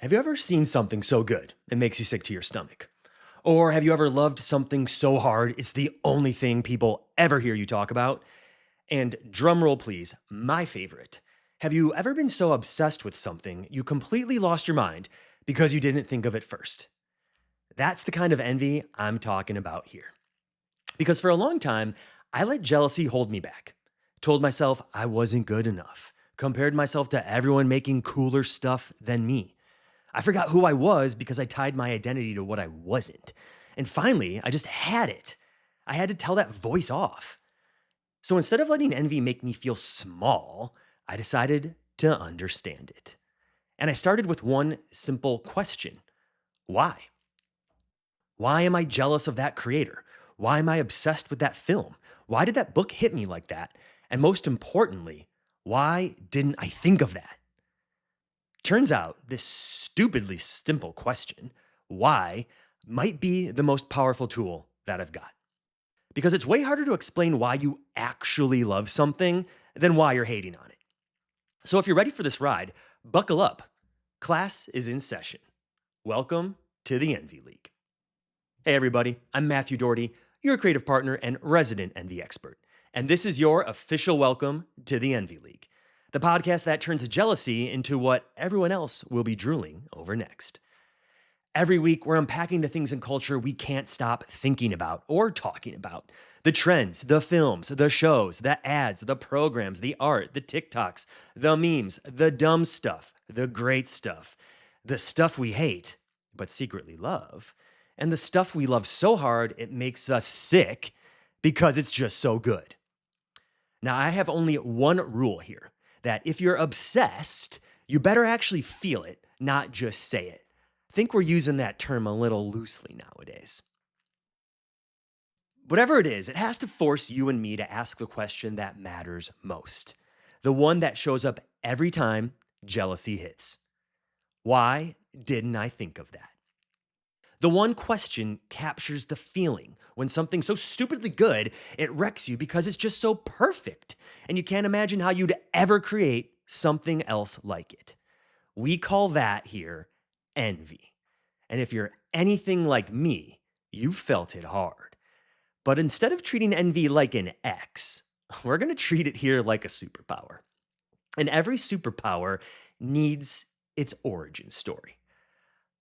Have you ever seen something so good it makes you sick to your stomach? Or have you ever loved something so hard it's the only thing people ever hear you talk about? And drum roll, please, my favorite. Have you ever been so obsessed with something you completely lost your mind because you didn't think of it first? That's the kind of envy I'm talking about here. Because for a long time, I let jealousy hold me back. Told myself I wasn't good enough. Compared myself to everyone making cooler stuff than me. I forgot who I was because I tied my identity to what I wasn't. And finally, I just had it. I had to tell that voice off. So instead of letting envy make me feel small, I decided to understand it. And I started with one simple question: why? Why am I jealous of that creator? Why am I obsessed with that film? Why did that book hit me like that? And most importantly, why didn't I think of that? Turns out this stupidly simple question, why, might be the most powerful tool that I've got. Because it's way harder to explain why you actually love something than why you're hating on it. So if you're ready for this ride, buckle up. Class is in session. Welcome to the Envy League. Hey everybody, I'm Matthew Doherty, your creative partner and resident envy expert. And this is your official welcome to the Envy League, the podcast that turns jealousy into what everyone else will be drooling over next. Every week, we're unpacking the things in culture we can't stop thinking about or talking about. The trends, the films, the shows, the ads, the programs, the art, the TikToks, the memes, the dumb stuff, the great stuff, the stuff we hate, but secretly love, and the stuff we love so hard it makes us sick because it's just so good. Now, I have only one rule here, that if you're obsessed, you better actually feel it, not just say it. I think we're using that term a little loosely nowadays. Whatever it is, it has to force you and me to ask the question that matters most. The one that shows up every time jealousy hits. Why didn't I think of that? The one question captures the feeling when something's so stupidly good, it wrecks you because it's just so perfect, and you can't imagine how you'd ever create something else like it. We call that here envy. And if you're anything like me, you've felt it hard. But instead of treating envy like an X, we're going to treat it here like a superpower. And every superpower needs its origin story.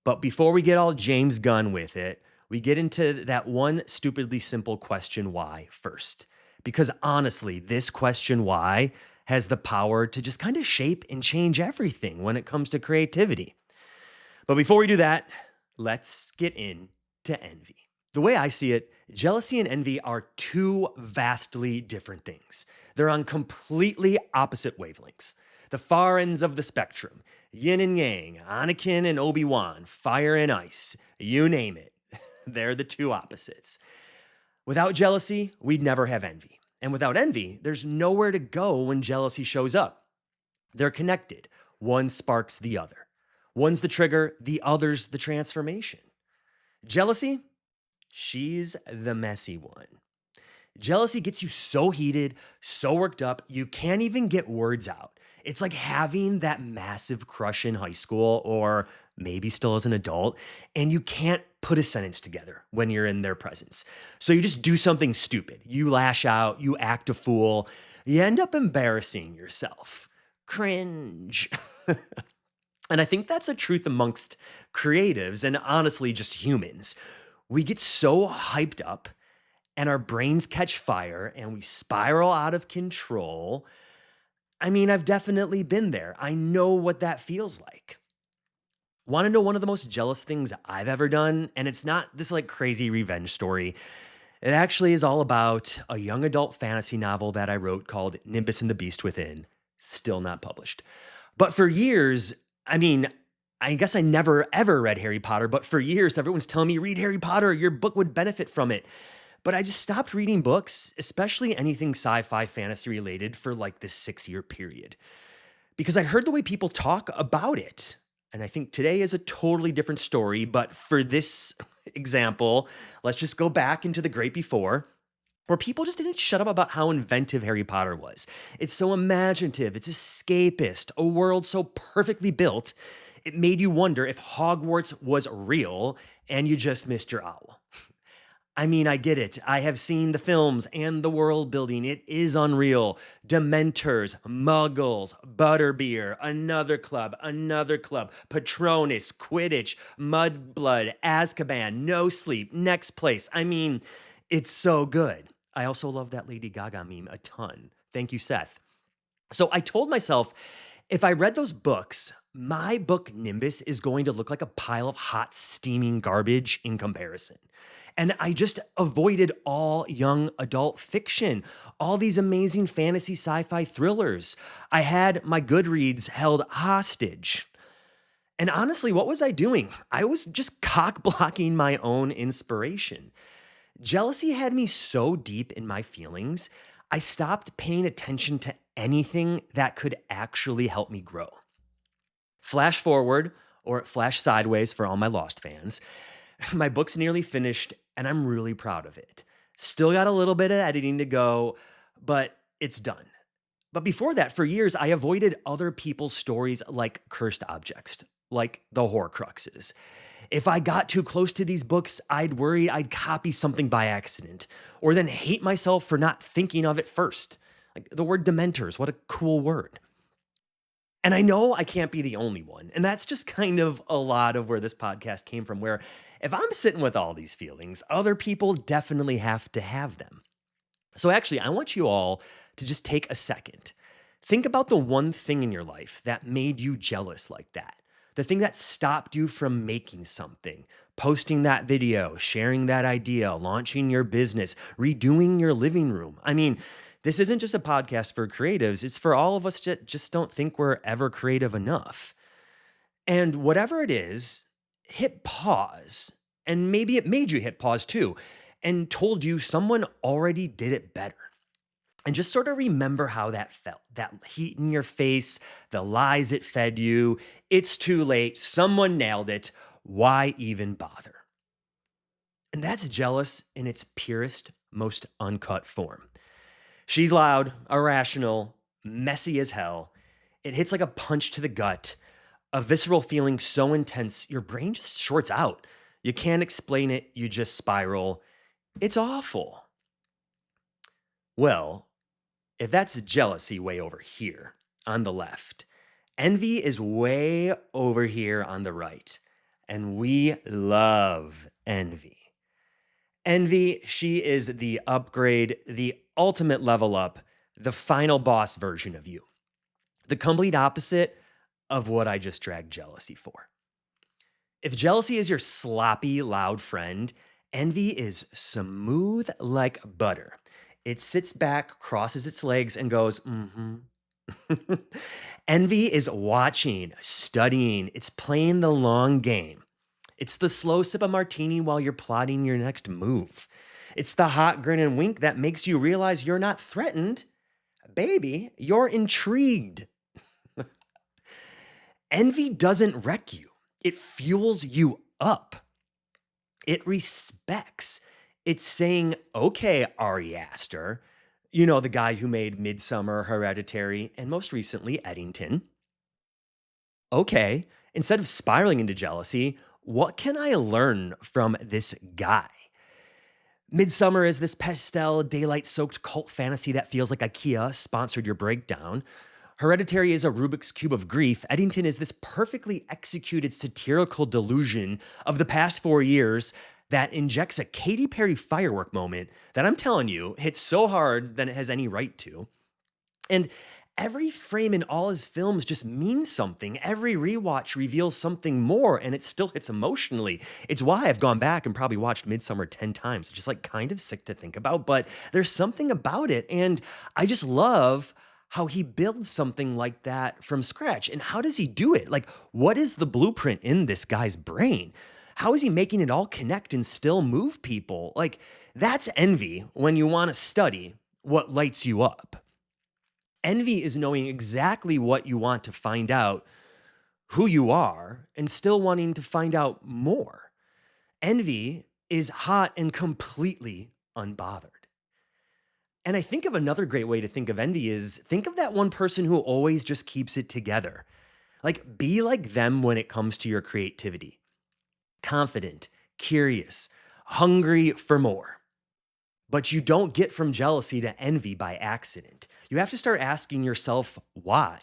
But before we get all James Gunn with it, we get into that one stupidly simple question why first. Because honestly, this question why has the power to just kind of shape and change everything when it comes to creativity. But before we do that, let's get into envy. The way I see it, jealousy and envy are two vastly different things. They're on completely opposite wavelengths, the far ends of the spectrum. Yin and yang, Anakin and Obi-Wan, fire and ice, you name it. They're the two opposites. Without jealousy, we'd never have envy. And without envy, there's nowhere to go when jealousy shows up. They're connected. One sparks the other. One's the trigger, the other's the transformation. Jealousy, she's the messy one. Jealousy gets you so heated, so worked up, you can't even get words out. It's like having that massive crush in high school or maybe still as an adult, and you can't put a sentence together when you're in their presence. So you just do something stupid. You lash out, you act a fool, you end up embarrassing yourself. Cringe. And I think that's a truth amongst creatives and honestly just humans. We get so hyped up and our brains catch fire and we spiral out of control. I mean, I've definitely been there. I know what that feels like. Want to know one of the most jealous things I've ever done? And it's not this like crazy revenge story. It actually is all about a young adult fantasy novel that I wrote called Nimbus and the Beast Within, still not published. But for years, I guess I never ever read Harry Potter, but for years, everyone's telling me, read Harry Potter, your book would benefit from it. But I just stopped reading books, especially anything sci-fi fantasy related, for like this 6-year period. Because I heard the way people talk about it. And I think today is a totally different story. But for this example, let's just go back into the great before, where people just didn't shut up about how inventive Harry Potter was. It's so imaginative, it's escapist, a world so perfectly built. It made you wonder if Hogwarts was real and you just missed your owl. I mean, I get it. I have seen the films and the world building. It is unreal. Dementors, Muggles, Butterbeer, another club, Patronus, Quidditch, Mudblood, Azkaban, No Sleep, Next Place. I mean, it's so good. I also love that Lady Gaga meme a ton. Thank you, Seth. So I told myself if I read those books, my book Nimbus is going to look like a pile of hot, steaming garbage in comparison. And I just avoided all young adult fiction, all these amazing fantasy sci fi thrillers. I had my Goodreads held hostage. And honestly, what was I doing? I was just cock blocking my own inspiration. Jealousy had me so deep in my feelings, I stopped paying attention to anything that could actually help me grow. Flash forward, or flash sideways for all my Lost fans, my book's nearly finished and I'm really proud of it. Still got a little bit of editing to go, but it's done. But before that, for years, I avoided other people's stories like cursed objects, like the Horcruxes. If I got too close to these books, I'd worry I'd copy something by accident, or then hate myself for not thinking of it first. Like the word dementors, what a cool word. And I know I can't be the only one. And that's just kind of a lot of where this podcast came from, where if I'm sitting with all these feelings, other people definitely have to have them. So actually, I want you all to just take a second. Think about the one thing in your life that made you jealous like that. The thing that stopped you from making something, posting that video, sharing that idea, launching your business, redoing your living room. I mean, this isn't just a podcast for creatives. It's for all of us that just don't think we're ever creative enough. And whatever it is, hit pause. And maybe it made you hit pause too and told you someone already did it better. And just sort of remember how that felt, that heat in your face, the lies it fed you. It's too late. Someone nailed it. Why even bother? And that's jealous in its purest, most uncut form. She's loud, irrational, messy as hell. It hits like a punch to the gut, a visceral feeling so intense, your brain just shorts out. You can't explain it, you just spiral. It's awful. Well, if that's jealousy way over here on the left, envy is way over here on the right. And we love envy. Envy, she is the upgrade, the ultimate level up, the final boss version of you. The complete opposite of what I just dragged jealousy for. If jealousy is your sloppy, loud friend, envy is smooth like butter. It sits back, crosses its legs, and goes, Envy is watching, studying, it's playing the long game. It's the slow sip of martini while you're plotting your next move. It's the hot grin and wink that makes you realize you're not threatened. Baby, you're intrigued. Envy doesn't wreck you. It fuels you up. It respects. It's saying, okay, Ari Aster, you know, the guy who made Midsummer, Hereditary, and most recently Eddington. Okay, instead of spiraling into jealousy, what can I learn from this guy? Midsummer is this pastel, daylight-soaked cult fantasy that feels like IKEA sponsored your breakdown. Hereditary is a Rubik's Cube of grief. Eddington is this perfectly executed satirical delusion of the past 4 years that injects a Katy Perry firework moment that I'm telling you hits so hard than it has any right to. And every frame in all his films just means something. Every rewatch reveals something more, and it still hits emotionally. It's why I've gone back and probably watched Midsummer 10 times. Just like kind of sick to think about, but there's something about it. And I just love how he builds something like that from scratch. And how does he do it? Like, what is the blueprint in this guy's brain? How is he making it all connect and still move people? Like, that's envy when you want to study what lights you up. Envy is knowing exactly what you want to find out, who you are, and still wanting to find out more. Envy is hot and completely unbothered. And I think of another great way to think of envy is think of that one person who always just keeps it together. Like, be like them when it comes to your creativity. Confident, curious, hungry for more. But you don't get from jealousy to envy by accident. You have to start asking yourself why.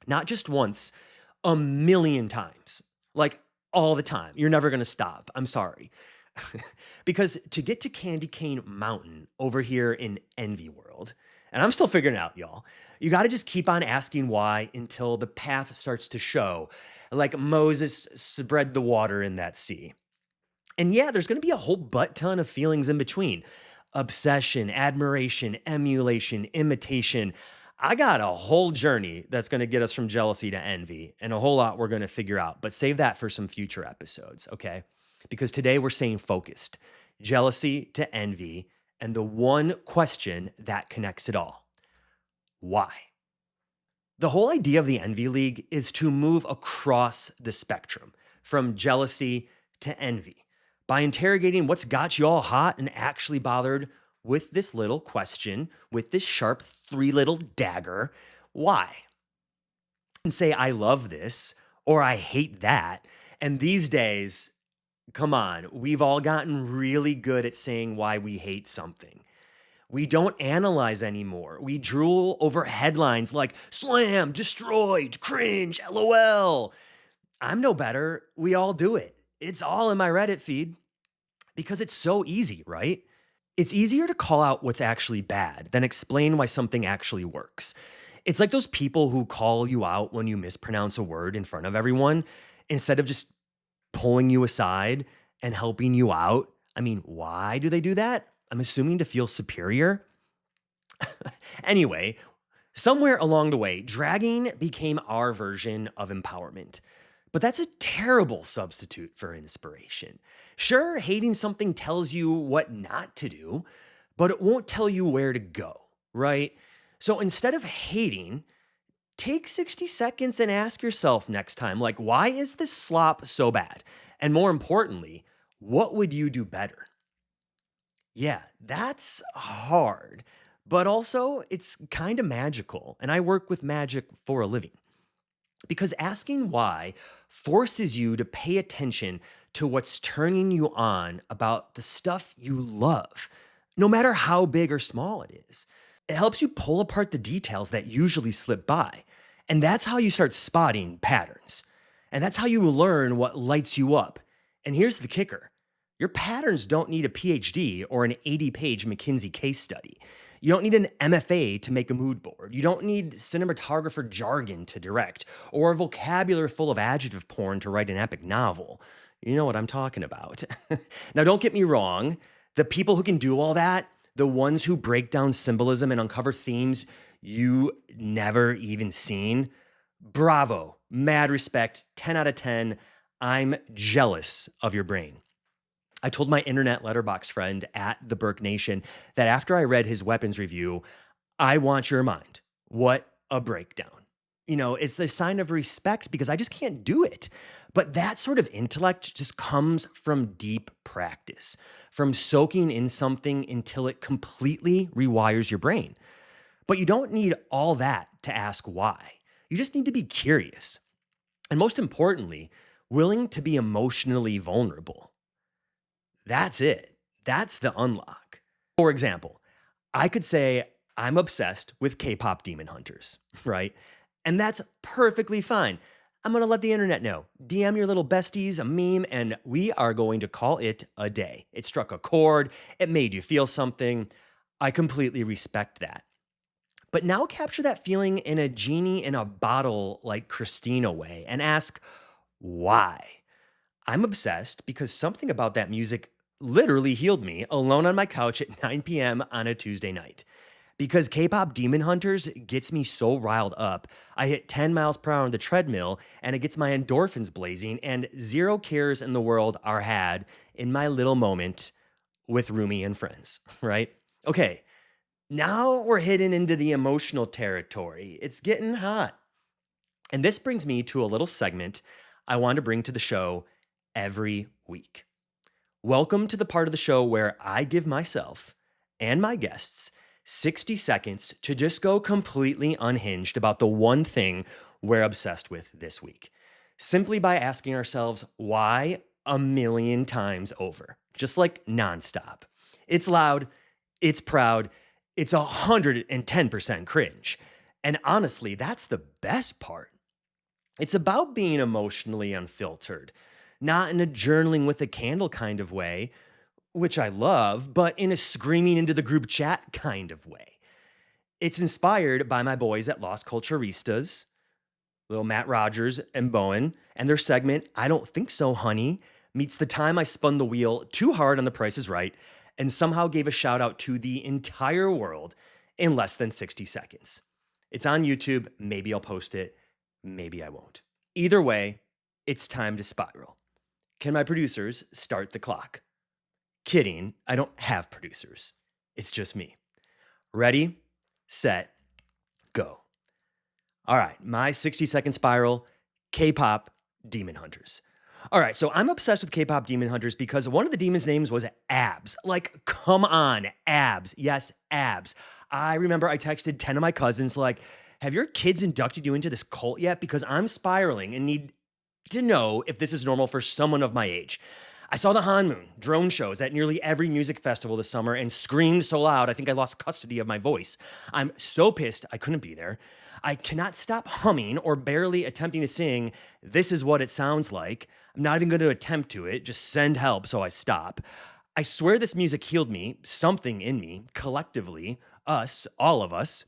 Not just once, a million times. Like all the time. You're never going to stop. I'm sorry. Because to get to Candy Cane Mountain over here in Envy World, and I'm still figuring it out, y'all, you got to just keep on asking why until the path starts to show, like Moses spread the water in that sea. And yeah, there's going to be a whole butt ton of feelings in between: obsession, admiration, emulation, imitation. I got a whole journey that's going to get us from jealousy to envy, and a whole lot we're going to figure out. But save that for some future episodes, okay? Because today we're staying focused: jealousy to envy, and the one question that connects it all: why? The whole idea of the Envy League is to move across the spectrum from jealousy to envy by interrogating what's got you all hot and actually bothered with this little question, with this sharp three-little dagger: why? And say, I love this or I hate that. And these days, come on, we've all gotten really good at saying why we hate something. We don't analyze anymore. We drool over headlines like slam, destroyed, cringe, LOL. I'm no better. We all do it. It's all in my Reddit feed because it's so easy, right? It's easier to call out what's actually bad than explain why something actually works. It's like those people who call you out when you mispronounce a word in front of everyone instead of just pulling you aside and helping you out. I mean, why do they do that? I'm assuming to feel superior. Anyway, somewhere along the way, dragging became our version of empowerment. But that's a terrible substitute for inspiration. Sure, hating something tells you what not to do, but it won't tell you where to go, right? So instead of hating, take 60 seconds and ask yourself next time, like, why is this slop so bad? And more importantly, what would you do better? Yeah, that's hard, but also it's kind of magical. And I work with magic for a living because asking why forces you to pay attention to what's turning you on about the stuff you love, no matter how big or small it is. It helps you pull apart the details that usually slip by. And that's how you start spotting patterns. And that's how you learn what lights you up. And here's the kicker: your patterns don't need a PhD or an 80-page McKinsey case study. You don't need an MFA to make a mood board. You don't need cinematographer jargon to direct, or a vocabulary full of adjective porn to write an epic novel. You know what I'm talking about. Now, don't get me wrong. The people who can do all that, the ones who break down symbolism and uncover themes you never even seen, bravo, mad respect, 10 out of 10. I'm jealous of your brain. I told my internet letterbox friend at the Burke Nation that after I read his weapons review, I want your mind. What a breakdown. You know, it's the sign of respect because I just can't do it. But that sort of intellect just comes from deep practice, from soaking in something until it completely rewires your brain. But you don't need all that to ask why. You just need to be curious. And most importantly, willing to be emotionally vulnerable. That's it. That's the unlock. For example, I could say I'm obsessed with K-pop Demon Hunters, right? And that's perfectly fine. I'm going to let the internet know. DM your little besties a meme, and we are going to call it a day. It struck a chord. It made you feel something. I completely respect that. But now capture that feeling in a genie in a bottle like Christina way and ask, why? I'm obsessed because something about that music literally healed me alone on my couch at 9 p.m. on a Tuesday night. Because K-pop Demon Hunters gets me so riled up, I hit 10 miles per hour on the treadmill and it gets my endorphins blazing, and zero cares in the world are had in my little moment with Rumi and friends, right? Okay, now we're heading into the emotional territory. It's getting hot. And this brings me to a little segment I want to bring to the show every week. Welcome to the part of the show where I give myself and my guests 60 seconds to just go completely unhinged about the one thing we're obsessed with this week, simply by asking ourselves why a million times over, just like nonstop. It's loud, it's proud, it's 110% cringe. And honestly, that's the best part. It's about being emotionally unfiltered, not in a journaling with a candle kind of way, which I love, but in a screaming into the group chat kind of way. It's inspired by my boys at Lost Culturistas, little Matt Rogers and Bowen, and their segment, I Don't Think So, Honey, meets the time I spun the wheel too hard on The Price is Right and somehow gave a shout out to the entire world in less than 60 seconds. It's on YouTube. Maybe I'll post it. Maybe I won't. Either way, it's time to spiral. Can my producers start the clock? Kidding, I don't have producers. It's just me. Ready, set, go. All right, my 60-second spiral, K-pop Demon Hunters. All right, so I'm obsessed with K-pop Demon Hunters because one of the demons' names was Abs. Like, come on, Abs. Yes, Abs. I remember I texted 10 of my cousins like, have your kids inducted you into this cult yet? Because I'm spiraling and need to know if this is normal for someone of my age. I saw the Hanmoon drone shows at nearly every music festival this summer and screamed so loud I think I lost custody of my voice. I'm so pissed I couldn't be there. I cannot stop humming or barely attempting to sing This Is What It Sounds Like. I'm not even going to attempt to it, just send help so I stop. I swear this music healed me, something in me, collectively, us, all of us.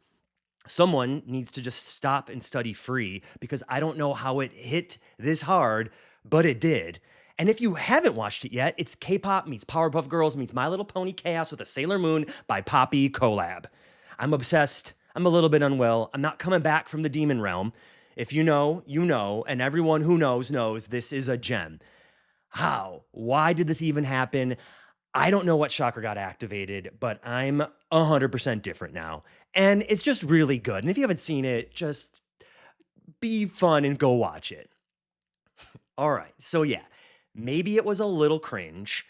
Someone needs to just stop and study free because I don't know how it hit this hard, but it did. And if you haven't watched it yet, it's K-pop meets Powerpuff Girls meets My Little Pony Chaos with a Sailor Moon by Poppy collab. I'm obsessed. I'm a little bit unwell. I'm not coming back from the demon realm. If you know, you know, and everyone who knows this is a gem. How? Why did this even happen? I don't know what chakra got activated, but I'm 100% different now. And it's just really good. And if you haven't seen it, just be fun and go watch it. All right, so yeah, maybe it was a little cringe,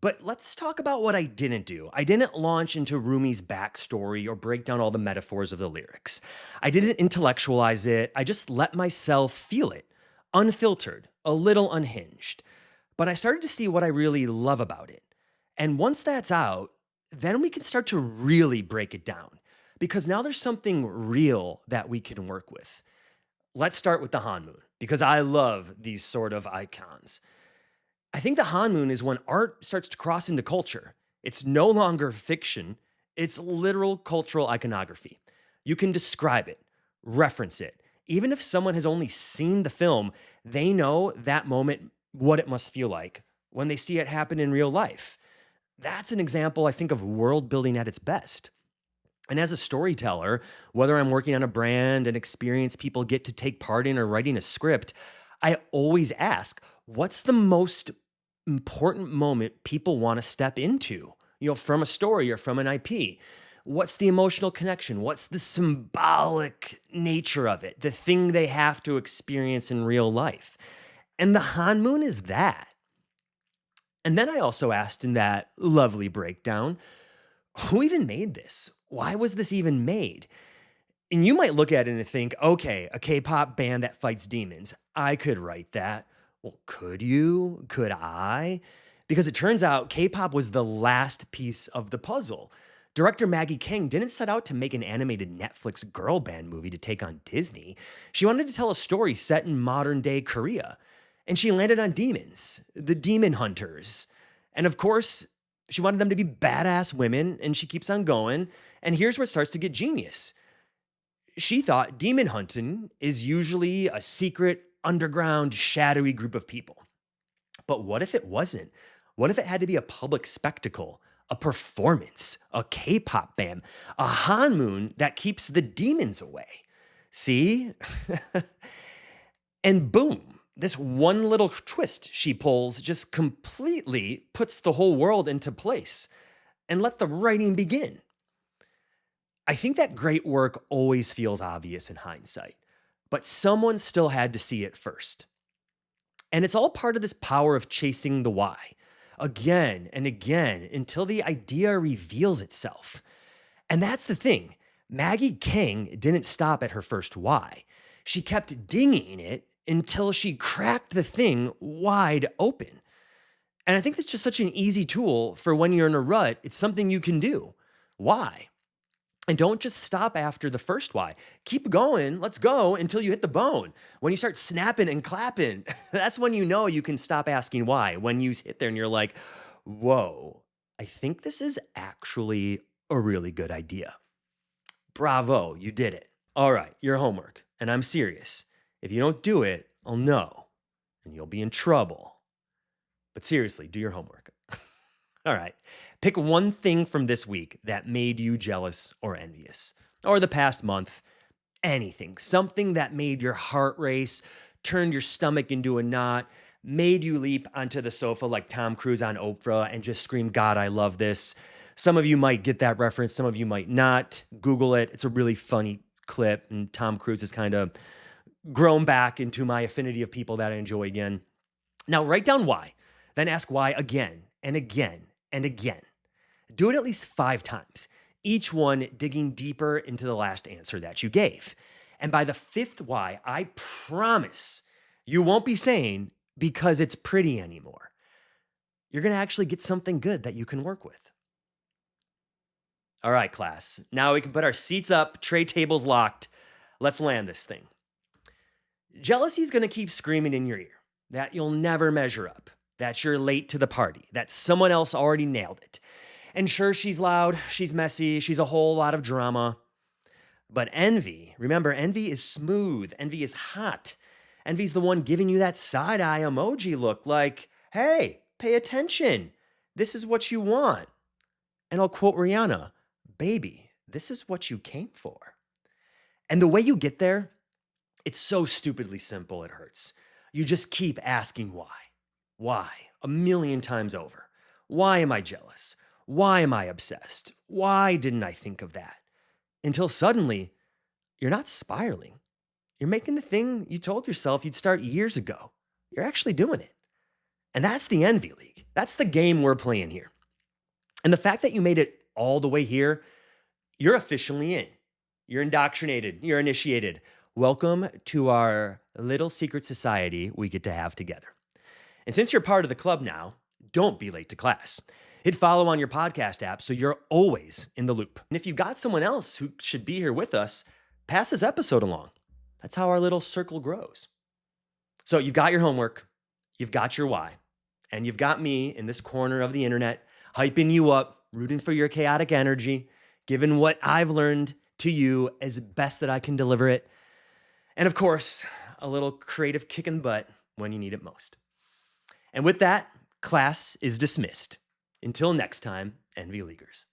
but let's talk about what I didn't do. I didn't launch into Rumi's backstory or break down all the metaphors of the lyrics. I didn't intellectualize it. I just let myself feel it, unfiltered, a little unhinged. But I started to see what I really love about it. And once that's out, then we can start to really break it down because now there's something real that we can work with. Let's start with the Hanmoon because I love these sort of icons. I think the Hanmoon is when art starts to cross into culture. It's no longer fiction, it's literal cultural iconography. You can describe it, reference it. Even if someone has only seen the film, they know that moment, what it must feel like when they see it happen in real life. That's an example, I think, of world building at its best. And as a storyteller, whether I'm working on a brand, an experience people get to take part in, or writing a script, I always ask, what's the most important moment people want to step into, from a story or from an IP? What's the emotional connection? What's the symbolic nature of it? The thing they have to experience in real life. And the Hanmoon is that. And then I also asked in that lovely breakdown, who even made this? Why was this even made? And you might look at it and think, okay, a K-pop band that fights demons. I could write that. Well, could you? Could I? Because it turns out K-pop was the last piece of the puzzle. Director Maggie King didn't set out to make an animated Netflix girl band movie to take on Disney. She wanted to tell a story set in modern day Korea. And she landed on demons, the Demon Hunters. And of course, she wanted them to be badass women, and she keeps on going. And here's where it starts to get genius. She thought demon hunting is usually a secret, underground, shadowy group of people. But what if it wasn't? What if it had to be a public spectacle, a performance, a K-pop band, a Hanmoon that keeps the demons away? See? And boom. This one little twist she pulls just completely puts the whole world into place. And let the writing begin. I think that great work always feels obvious in hindsight, but someone still had to see it first. And it's all part of this power of chasing the why, again and again, until the idea reveals itself. And that's the thing. Maggie King didn't stop at her first why. She kept dinging it until she cracked the thing wide open. And I think that's just such an easy tool for when you're in a rut. It's something you can do. Why? And don't just stop after the first why. Keep going. Let's go until you hit the bone. When you start snapping and clapping, that's when you know you can stop asking why. When you hit there and you're like, whoa, I think this is actually a really good idea. Bravo, you did it. All right, your homework. And I'm serious. If you don't do it, I'll know and you'll be in trouble. But seriously, do your homework. All right. Pick one thing from this week that made you jealous or envious, or the past month, anything, something that made your heart race, turned your stomach into a knot, made you leap onto the sofa like Tom Cruise on Oprah and just scream, God, I love this. Some of you might get that reference. Some of you might not. Google it. It's a really funny clip. And Tom Cruise has kind of grown back into my affinity of people that I enjoy again. Now, write down why, then ask why again and again and again. Do it at least 5 times, each one digging deeper into the last answer that you gave. And by the 5th why, I promise you won't be saying because it's pretty anymore. You're going to actually get something good that you can work with. All right, class. Now we can put our seats up, tray tables locked. Let's land this thing. Jealousy is going to keep screaming in your ear that you'll never measure up, that you're late to the party, that someone else already nailed it. And sure, she's loud, she's messy, she's a whole lot of drama. But envy, remember, envy is smooth, envy is hot. Envy's the one giving you that side-eye emoji look like, hey, pay attention. This is what you want. And I'll quote Rihanna, baby, this is what you came for. And the way you get there, it's so stupidly simple it hurts. You just keep asking why. Why? A million times over. Why am I jealous? Why am I obsessed? Why didn't I think of that? Until suddenly, you're not spiraling. You're making the thing you told yourself you'd start years ago. You're actually doing it. And that's the Envy League. That's the game we're playing here. And the fact that you made it all the way here, you're officially in. You're indoctrinated. You're initiated. Welcome to our little secret society we get to have together. And since you're part of the club now, don't be late to class. Hit follow on your podcast app so you're always in the loop. And if you've got someone else who should be here with us, pass this episode along. That's how our little circle grows. So you've got your homework, you've got your why, and you've got me in this corner of the internet, hyping you up, rooting for your chaotic energy, giving what I've learned to you as best that I can deliver it. And of course, a little creative kick in the butt when you need it most. And with that, class is dismissed. Until next time, Envy Leaguers.